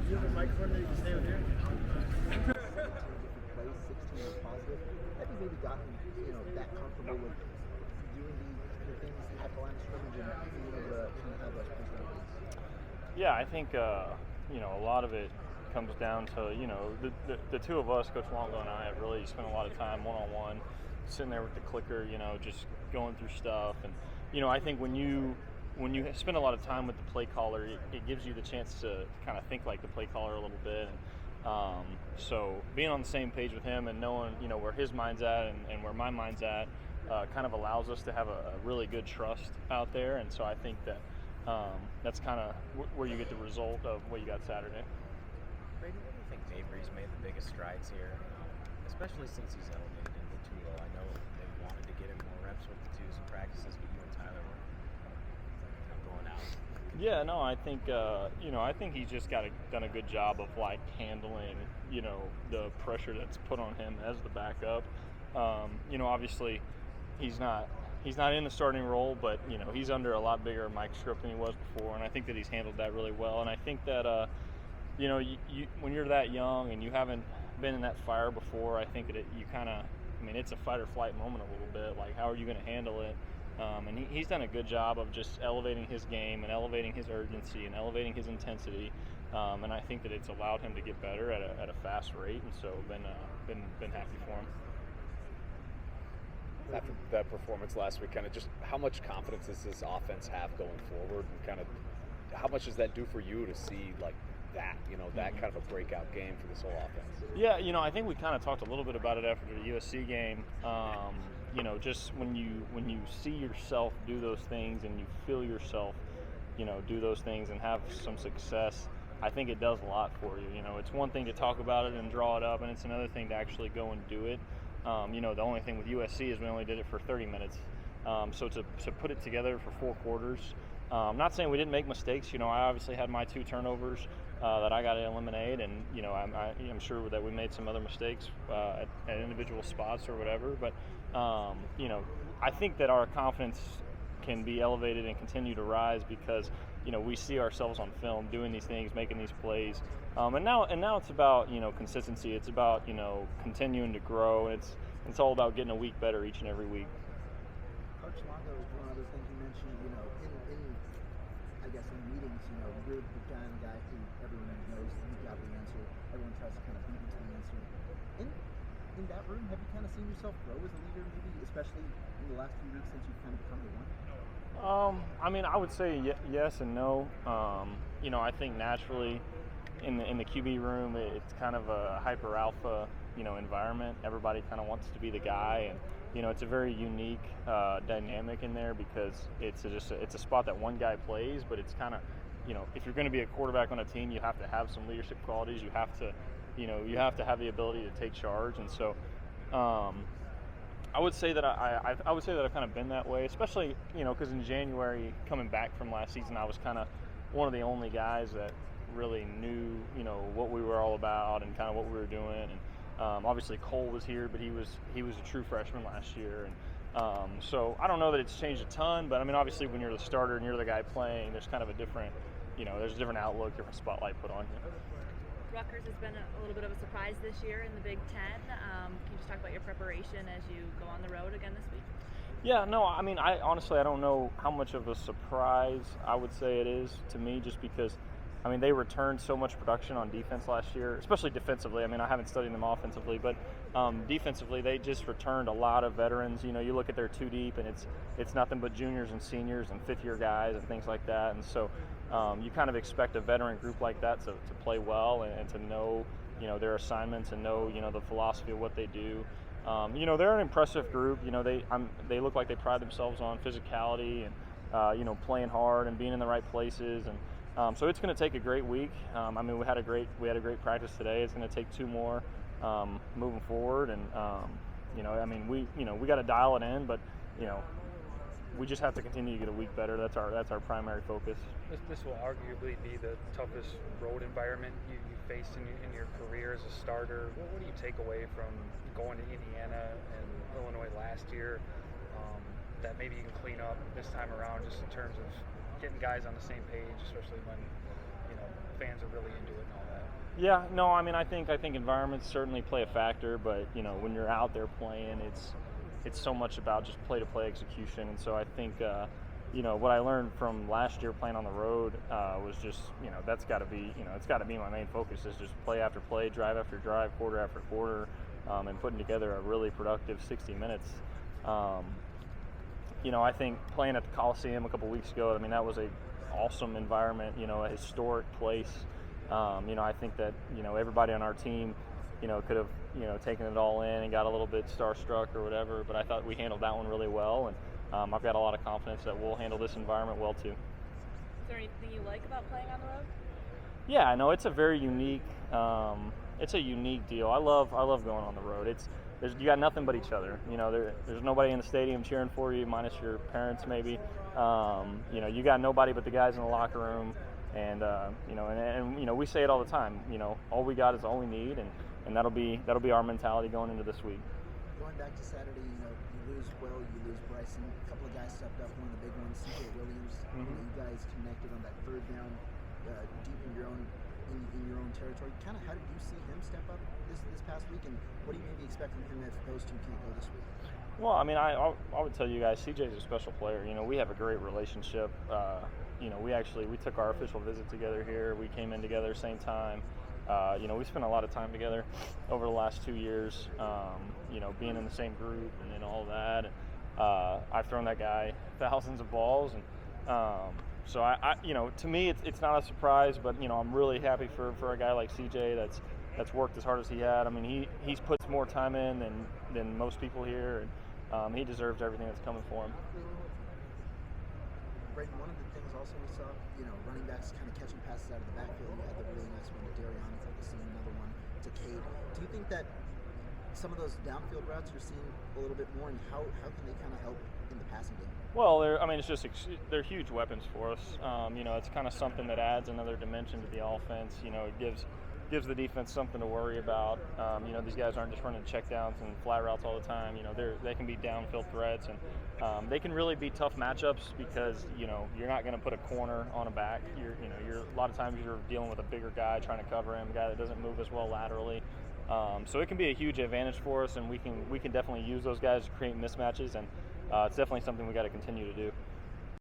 Do you have a microphone that you can stay with here? Plays 16 was positive. Have you maybe gotten that comfortable with doing the things at the line of scrimmage and being able to kind of have those personal leads? Yeah, I think a lot of it comes down to the two of us, Coach Longo and I, have really spent a lot of time one-on-one, sitting there with the clicker, just going through stuff. And I think when you spend a lot of time with the play caller, it gives you the chance to kind of think like the play caller a little bit. And so being on the same page with him and knowing where his mind's at and where my mind's at kind of allows us to have a really good trust out there. And so I think that that's kind of where you get the result of what you got Saturday. Braedyn, what do you think Mabry's made the biggest strides here, especially since he's elevated into the 2 role? I know they wanted to get him more reps with the 2s and practices, but you and Tyler were going out. Yeah, no, I think I think he's just done a good job of handling the pressure that's put on him as the backup. Obviously he's not in the starting role, but he's under a lot bigger mic script than he was before, and I think that he's handled that really well. And I think that you when you're that young and you haven't been in that fire before, I think that it's a fight or flight moment a little bit. Like, how are you going to handle it? And he's done a good job of just elevating his game and elevating his urgency and elevating his intensity. And I think that it's allowed him to get better at a fast rate, and so been happy for him. After that performance last week, kind of just how much confidence does this offense have going forward, and kind of how much does that do for you to see that kind of a breakout game for this whole offense? Yeah, I think we kind of talked a little bit about it after the USC game. Just when you see yourself do those things and you feel yourself, do those things and have some success, I think it does a lot for you. It's one thing to talk about it and draw it up, and it's another thing to actually go and do it. The only thing with USC is we only did it for 30 minutes. So to put it together for 4 quarters, I'm not saying we didn't make mistakes. I obviously had my 2 turnovers that I got to eliminate, and I'm sure that we made some other mistakes at individual spots or whatever. But I think that our confidence can be elevated and continue to rise because we see ourselves on film doing these things, making these plays, and now it's about consistency. It's about continuing to grow. And it's all about getting a week better each and every week. Coach Longo, one of those things you mentioned, in meetings, you're the guy who everyone knows you got the answer. Everyone tries to kind of beat you to the answer. In that room, have you kind of seen yourself grow as a leader, maybe, especially in the last few weeks since you've kind of become the one? I would say yes and no. I think naturally in the QB room, it's kind of a hyper alpha, environment. Everybody kind of wants to be the guy, and it's a very unique dynamic in there because it's a spot that one guy plays, but it's kind of, if you're going to be a quarterback on a team, you have to have some leadership qualities. You have to have the ability to take charge, and so I would say that I've kind of been that way, especially because in January, coming back from last season, I was kind of one of the only guys that really knew what we were all about and kind of what we were doing. And obviously Cole was here, but he was a true freshman last year, and so I don't know that it's changed a ton. But obviously when you're the starter and you're the guy playing, there's kind of a different there's a different outlook, different spotlight put on you. Rutgers has been a little bit of a surprise this year in the Big Ten. Can you just talk about your preparation as you go on the road again this week? Yeah, no, I honestly don't know how much of a surprise I would say it is to me, just because they returned so much production on defense last year, especially defensively. I haven't studied them offensively, but defensively they just returned a lot of veterans. You look at their 2 deep, and it's nothing but juniors and seniors and 5th-year guys and things like that. And so you kind of expect a veteran group like that to play well and to know their assignments and know the philosophy of what they do. They're an impressive group. They look like they pride themselves on physicality and playing hard and being in the right places. And so it's going to take a great week. We had a great practice today. It's going to take 2 more moving forward, and we got to dial it in, but we just have to continue to get a week better. That's our primary focus. This will arguably be the toughest road environment you faced in your career as a starter. What do you take away from going to Indiana and Illinois last year that maybe you can clean up this time around, just in terms of getting guys on the same page, especially when fans are really into it and all that? Yeah, no, I mean, I think environments certainly play a factor, but when you're out there playing, it's so much about just play-to-play execution, and so I think what I learned from last year playing on the road was just that's got to be it's got to be my main focus is just play after play, drive after drive, quarter after quarter, and putting together a really productive 60 minutes. I think playing at the Coliseum a couple weeks ago, I mean, that was a awesome environment, a historic place. I think that everybody on our team could have taken it all in and got a little bit starstruck or whatever, but I thought we handled that one really well, and I've got a lot of confidence that we'll handle this environment well too. Is there anything you like about playing on the road? Yeah, no, it's a very unique deal. I love going on the road. You got nothing but each other. There's nobody in the stadium cheering for you, minus your parents maybe. You got nobody but the guys in the locker room, and we say it all the time. All we got is all we need, and that'll be our mentality going into this week. Going back to Saturday, you lose Will, you lose Bryson. A couple of guys stepped up. One of the big ones, CJ Williams. Mm-hmm. You guys connected on that third down, deep in your own territory. Kind of, how did you see him step up this past week, and what do you maybe expect from him if those two can't go this week? Well, I mean, I would tell you guys, CJ's a special player. We have a great relationship. We took our official visit together here. We came in together same time. We spent a lot of time together over the last 2 years. Being in the same group and all that. And, I've thrown that guy thousands of balls, and so to me, it's not a surprise. But I'm really happy for a guy like CJ that's worked as hard as he had. I mean, he's put more time in than most people here, and he deserves everything that's coming for him. Braedyn, one of the things also we saw, running backs kind of catching passes out of the backfield. You had the really nice one to Darion, I think we've seen another one to Cade. Do you think that some of those downfield routes you're seeing a little bit more, and how can they kind of help in the passing game? Well, they're huge weapons for us. It's kind of something that adds another dimension to the offense. It gives the defense something to worry about. These guys aren't just running checkdowns and flat routes all the time. They can be downfield threats, and they can really be tough matchups because you're not going to put a corner on a back. You're a lot of times you're dealing with a bigger guy trying to cover him, a guy that doesn't move as well laterally. So it can be a huge advantage for us, and we can definitely use those guys to create mismatches, and it's definitely something we got to continue to do.